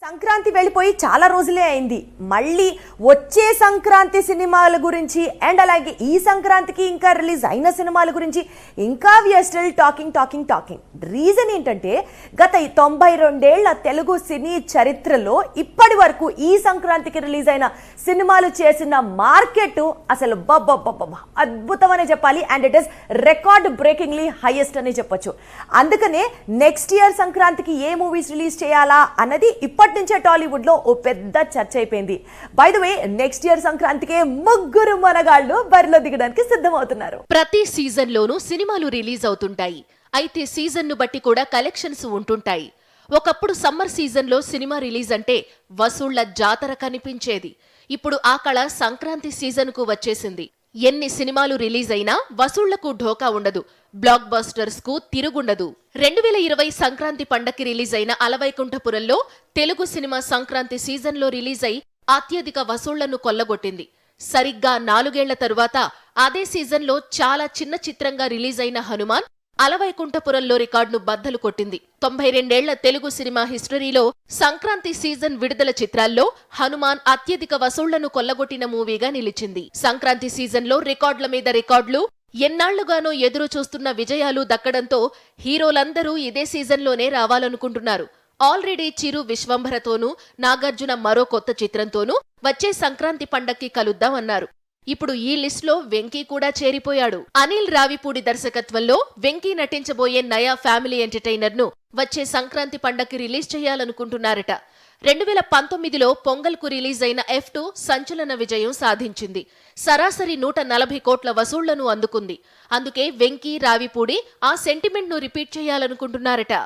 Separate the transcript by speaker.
Speaker 1: సంక్రాంతి వెళ్ళిపోయి చాలా రోజులే అయింది. మళ్ళీ వచ్చే సంక్రాంతి సినిమాల గురించి అండ్ అలాగే ఈ సంక్రాంతికి ఇంకా రిలీజ్ అయిన సినిమాల గురించి ఇంకా వీఆర్ స్టిల్ టాకింగ్. రీజన్ ఏంటంటే గత 92 ఏళ్ల తెలుగు సినీ చరిత్రలో ఇప్పటి వరకు ఈ సంక్రాంతికి రిలీజ్ అయిన సినిమాలు చేసిన మార్కెట్ అసలు అద్భుతమనే చెప్పాలి. And it is record breakingly highest అని చెప్పొచ్చు. అందుకనే నెక్స్ట్ ఇయర్ సంక్రాంతికి ఏ మూవీస్ రిలీజ్ చేయాలా అన్నది ఇప్పటి నుంచే టాలీవుడ్ లో ఓ పెద్ద చర్చ అయిపోయింది. By the way next year సంక్రాంతికి ముగ్గురు మనగాళ్ళు బరిలో దిగడానికి సిద్ధమవుతున్నారు.
Speaker 2: ప్రతి సీజన్ లోనూ సినిమాలు రిలీజ్ అవుతుంటాయి. అయితే సీజన్ ను బట్టి కూడా కలెక్షన్స్ ఉంటుంటాయి. ఒకప్పుడు సమ్మర్ సీజన్ లో సినిమా రిలీజ్ అంటే వసూళ్ల జాతర కనిపించేది. ఇప్పుడు ఆ కళ సంక్రాంతి సీజన్ కు వచ్చేసింది. ఎన్ని సినిమాలు రిలీజ్ అయినా వసూళ్లకు ఢోకా ఉండదు. బ్లాక్ బస్టర్స్ కు తిరుగుండదు. 2020 సంక్రాంతి పండక్కి రిలీజ్ అయిన అలవైకుంఠపురంలో తెలుగు సినిమా సంక్రాంతి సీజన్ లో రిలీజ్ అయి అత్యధిక వసూళ్లను కొల్లగొట్టింది. సరిగ్గా 4 ఏళ్ల తరువాత అదే సీజన్ లో చాలా చిన్న చిత్రంగా రిలీజ్ అయిన హనుమాన్ అలవైకుంఠపురంలో రికార్డును బద్దలు కొట్టింది. 92 ఏళ్ల తెలుగు సినిమా హిస్టరీలో సంక్రాంతి సీజన్ విడుదల చిత్రాల్లో హనుమాన్ అత్యధిక వసూళ్లను కొల్లగొట్టిన మూవీగా నిలిచింది. సంక్రాంతి సీజన్ లో రికార్డుల మీద రికార్డులు, ఎన్నాళ్లుగానో ఎదురు చూస్తున్న విజయాలు దక్కడంతో హీరోలందరూ ఇదే సీజన్లోనే రావాలనుకుంటున్నారు. ఆల్రెడీ చిరు విశ్వంభరతోనూ, నాగార్జున మరో కొత్త చిత్రంతోనూ వచ్చే సంక్రాంతి పండక్కి కలుద్దాం అన్నారు. ఇప్పుడు ఈ లిస్ట్ లో వెంకీ కూడా చేరిపోయాడు. అనిల్ రావిపూడి దర్శకత్వంలో వెంకీ నటించబోయే నయా ఫ్యామిలీ ఎంటర్టైనర్ ను వచ్చే సంక్రాంతి పండక్కి రిలీజ్ చేయాలనుకుంటున్నారట. 2019లో పొంగల్ కు రిలీజ్ అయిన F2 సంచలన విజయం సాధించింది. సరాసరి 140 కోట్ల వసూళ్లను అందుకుంది. అందుకే వెంకీ రావిపూడి ఆ సెంటిమెంట్ ను రిపీట్ చేయాలనుకుంటున్నారట.